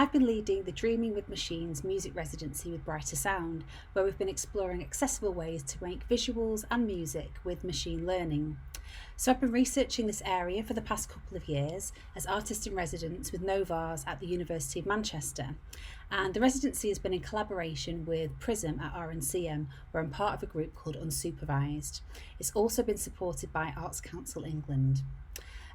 I've been leading the Dreaming with Machines music residency with Brighter Sound, where we've been exploring accessible ways to make visuals and music with machine learning. So I've been researching this area for the past couple of years as artist in residence with Novars at the University of Manchester. And the residency has been in collaboration with Prism at RNCM, where I'm part of a group called Unsupervised. It's also been supported by Arts Council England.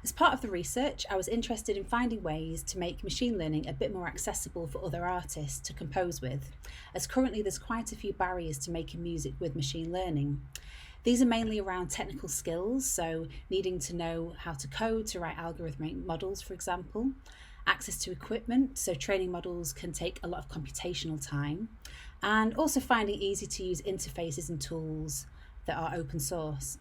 As part of the research, I was interested in finding ways to make machine learning a bit more accessible for other artists to compose with, as currently there's quite a few barriers to making music with machine learning. These are mainly around technical skills, so needing to know how to code to write algorithmic models, for example, access to equipment, so training models can take a lot of computational time, and also finding easy to use interfaces and tools that are open source.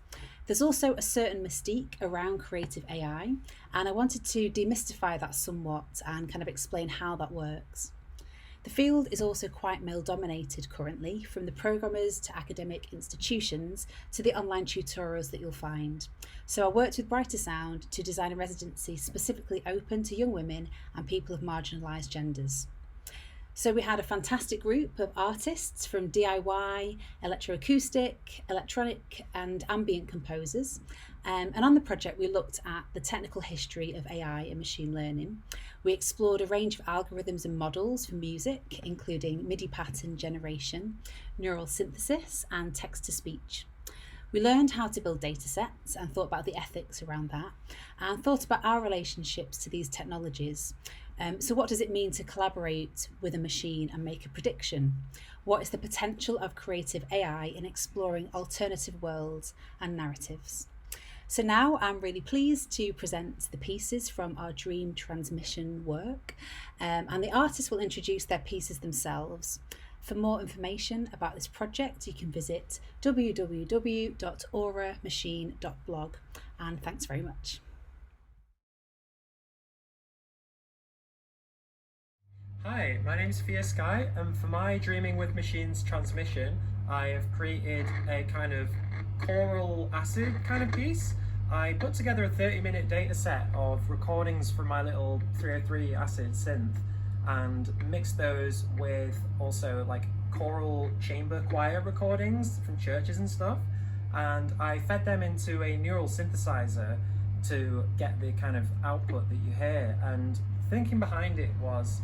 There's also a certain mystique around creative AI, and I wanted to demystify that somewhat and kind of explain how that works. The field is also quite male dominated currently, from the programmers to academic institutions to the online tutorials that you'll find. So I worked with Brighter Sound to design a residency specifically open to young women and people of marginalised genders. So we had a fantastic group of artists from DIY, electroacoustic, electronic and ambient composers. And on the project, we looked at the technical history of AI and machine learning. We explored a range of algorithms and models for music, including MIDI pattern generation, neural synthesis, and text-to-speech. We learned how to build data sets and thought about the ethics around that, and thought about our relationships to these technologies. So what does it mean to collaborate with a machine and make a prediction? What is the potential of creative AI in exploring alternative worlds and narratives? So now I'm really pleased to present the pieces from our Dream Transmission work, and the artists will introduce their pieces themselves. For more information about this project, you can visit www.auramachine.blog, and thanks very much. Hi, my name is PHIA SKY, and for my Dreaming with Machines transmission, I have created a kind of choral acid kind of piece. I put together a 30-minute data set of recordings from my little 303 acid synth and mixed those with also like choral chamber choir recordings from churches and stuff. And I fed them into a neural synthesizer to get the kind of output that you hear. And thinking behind it was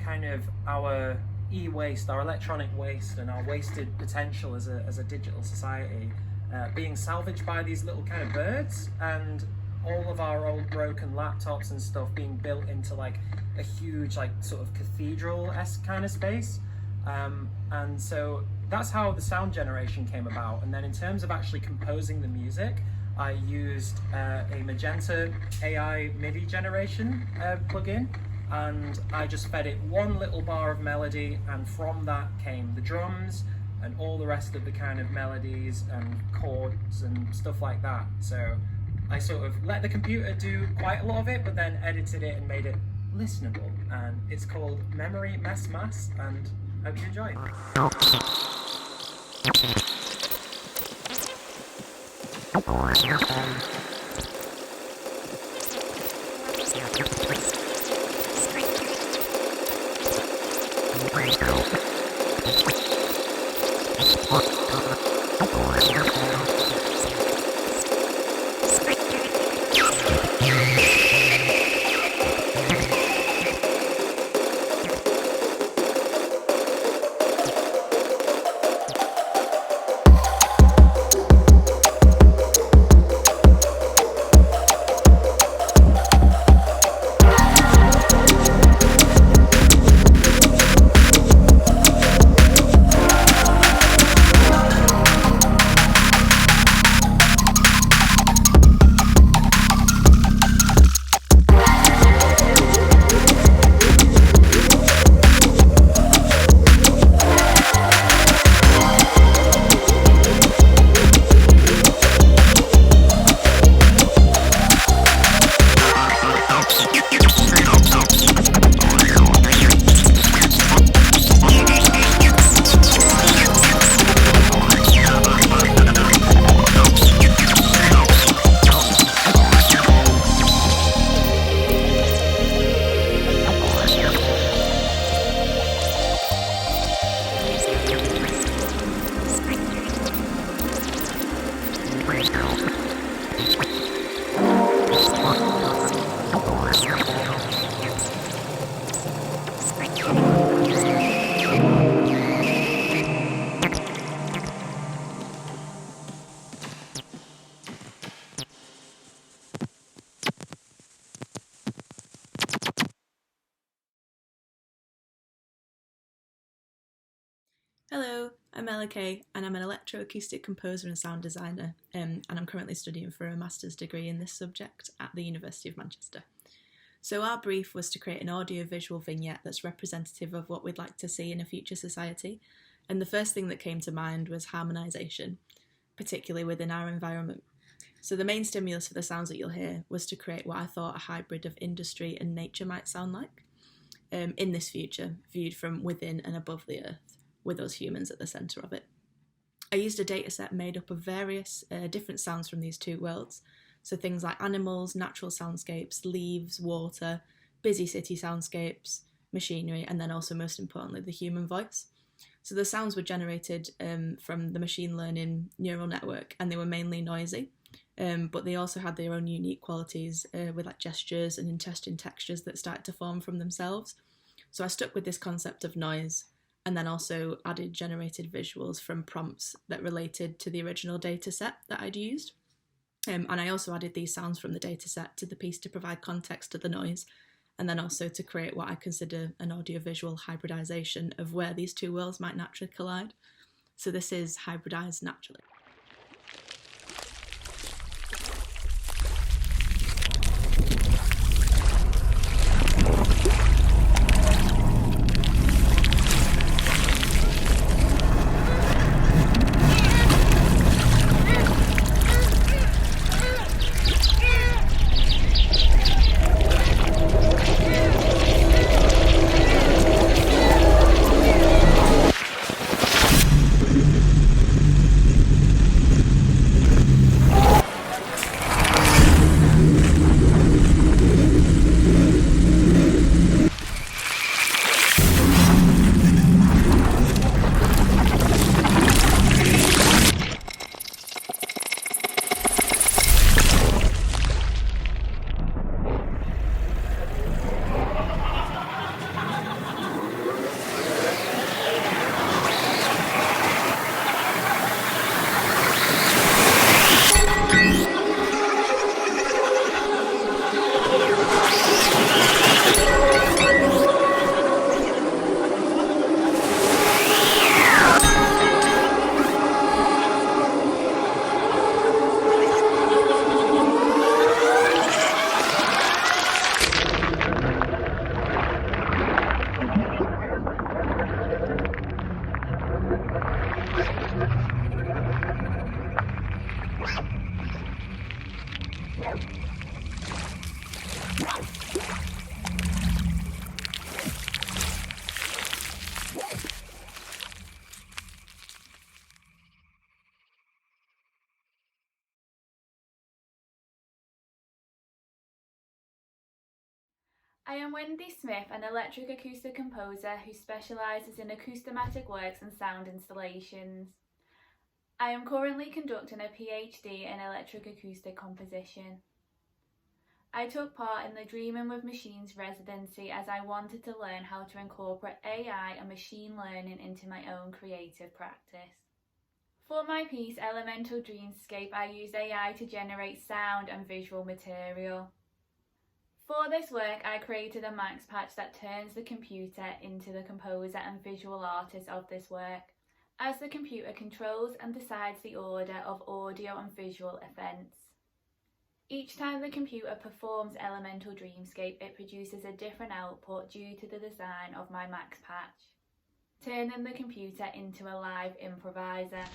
kind of our e-waste, our electronic waste, and our wasted potential as a digital society being salvaged by these little kind of birds, and all of our old broken laptops and stuff being built into like a huge like sort of cathedral-esque kind of space. And so that's how the sound generation came about. And then in terms of actually composing the music, I used a Magenta AI MIDI generation plugin, and I just fed it one little bar of melody, and from that came the drums and all the rest of the kind of melodies and chords and stuff like that. So I sort of let the computer do quite a lot of it, but then edited it and made it listenable. And it's called Memory Mess Mass, and I hope you enjoy it. Hello, I'm Ella Kay, and I'm an electroacoustic composer and sound designer, and I'm currently studying for a master's degree in this subject at the University of Manchester. So our brief was to create an audio-visual vignette that's representative of what we'd like to see in a future society, and the first thing that came to mind was harmonisation, particularly within our environment. So the main stimulus for the sounds that you'll hear was to create what I thought a hybrid of industry and nature might sound like in this future, viewed from within and above the earth, with us humans at the centre of it. I used a dataset made up of various different sounds from these two worlds, so things like animals, natural soundscapes, leaves, water, busy city soundscapes, machinery, and then also most importantly the human voice. So the sounds were generated from the machine learning neural network, and they were mainly noisy, but they also had their own unique qualities with like gestures and interesting textures that started to form from themselves. So I stuck with this concept of noise, and then also added generated visuals from prompts that related to the original data set that I'd used. And I also added these sounds from the data set to the piece to provide context to the noise, and then also to create what I consider an audiovisual hybridisation of where these two worlds might naturally collide. So this is hybridised naturally. I am Wendy Smith, an electric acoustic composer who specialises in acoustomatic works and sound installations. I am currently conducting a PhD in electric acoustic composition. I took part in the Dreaming with Machines residency as I wanted to learn how to incorporate AI and machine learning into my own creative practice. For my piece, Elemental Dreamscape, I used AI to generate sound and visual material. For this work, I created a max patch that turns the computer into the composer and visual artist of this work, as the computer controls and decides the order of audio and visual events. Each time the computer performs Elemental Dreamscape, it produces a different output due to the design of my max patch, turning the computer into a live improviser.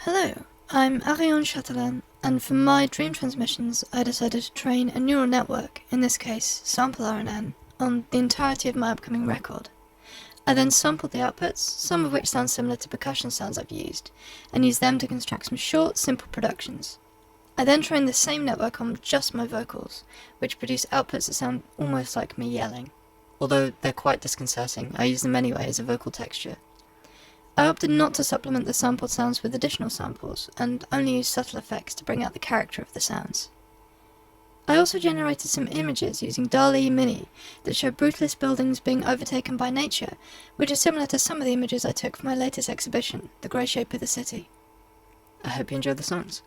Hello, I'm Adrien Châtelain, and for my dream transmissions I decided to train a neural network, in this case sample RNN, on the entirety of my upcoming record. I then sampled the outputs, some of which sound similar to percussion sounds I've used, and used them to construct some short, simple productions. I then trained the same network on just my vocals, which produce outputs that sound almost like me yelling. Although they're quite disconcerting, I use them anyway as a vocal texture. I opted not to supplement the sampled sounds with additional samples, and only used subtle effects to bring out the character of the sounds. I also generated some images using DALL-E Mini that show brutalist buildings being overtaken by nature, which is similar to some of the images I took for my latest exhibition, The Grey Shape of the City. I hope you enjoy the songs.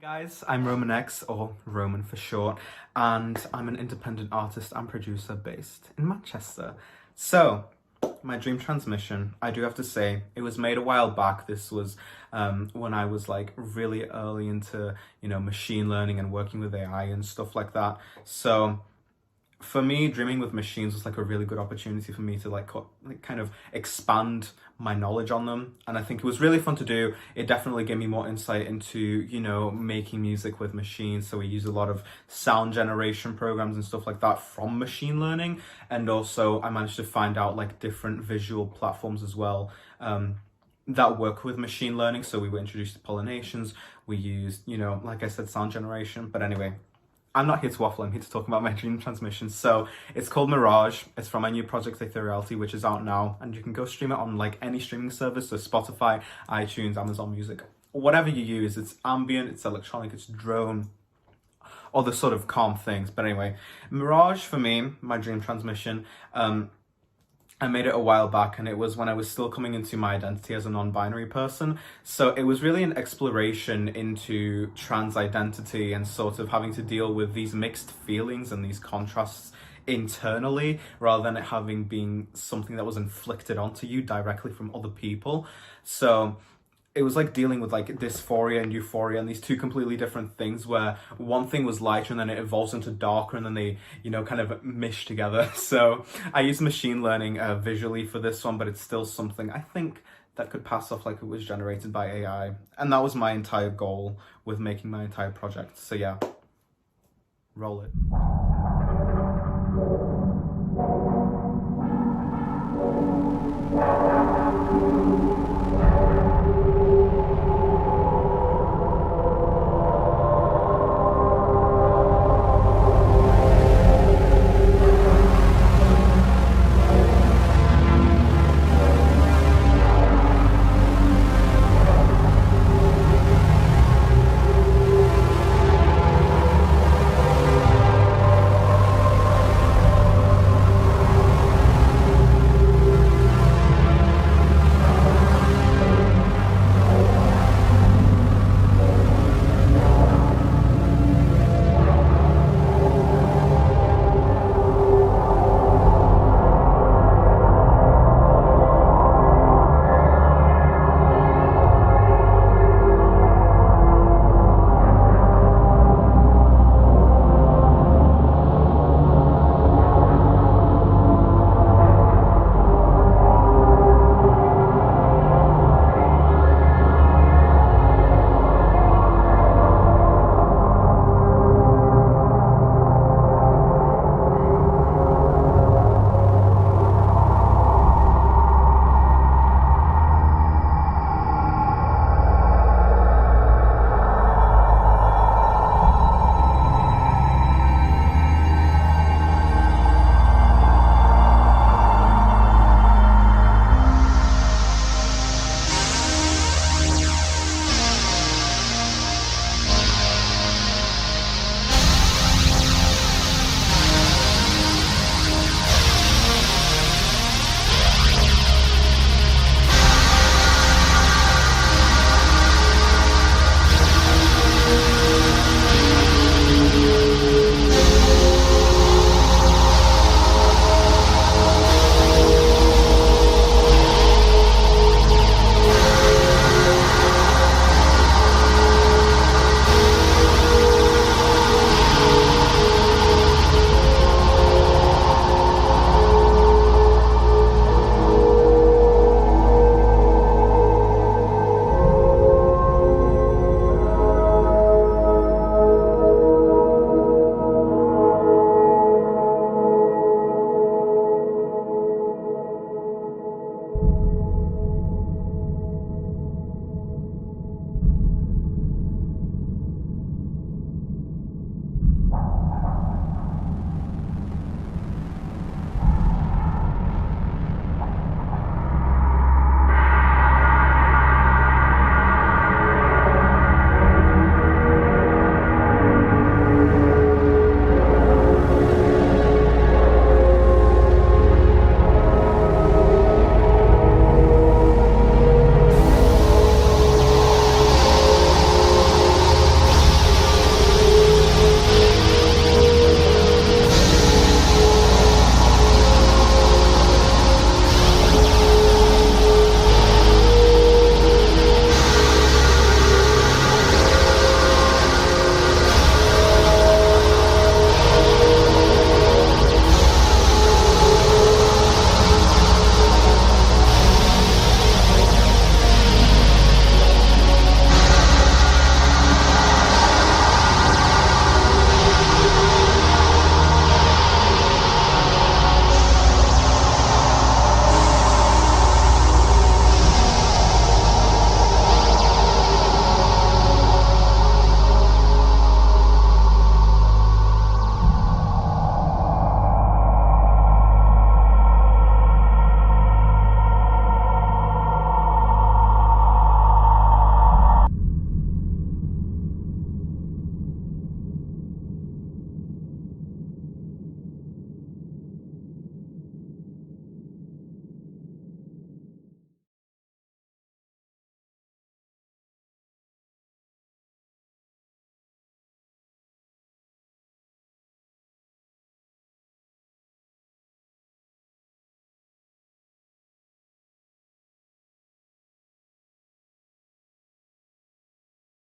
Hi guys, I'm RomanX, or Roman for short, and I'm an independent artist and producer based in Manchester. So, my dream transmission, I do have to say, it was made a while back. This was when I was like really early into, machine learning and working with AI and stuff like that. So, for me, dreaming with machines was like a really good opportunity for me to like kind of expand my knowledge on them, and I think it was really fun to do. It definitely gave me more insight into making music with machines. So we use a lot of sound generation programs and stuff like that from machine learning, and also I managed to find out like different visual platforms as well that work with machine learning. So we were introduced to pollinations, we used like I said, sound generation. But anyway, I'm not here to waffle, I'm here to talk about my dream transmission. So it's called Mirage. It's from my new project Ethereality, which is out now, and you can go stream it on like any streaming service, so Spotify, iTunes, Amazon Music, whatever you use. It's ambient, it's electronic, it's drone, all the sort of calm things. But anyway, Mirage for me, my dream transmission, I made it a while back, and it was when I was still coming into my identity as a non-binary person. So it was really an exploration into trans identity and sort of having to deal with these mixed feelings and these contrasts internally, rather than it having been something that was inflicted onto you directly from other people. So it was like dealing with like dysphoria and euphoria and these two completely different things, where one thing was lighter and then it evolves into darker, and then they, you know, kind of mesh together. So I used machine learning visually for this one, but it's still something I think that could pass off like it was generated by AI. And that was my entire goal with making my entire project. So yeah, roll it.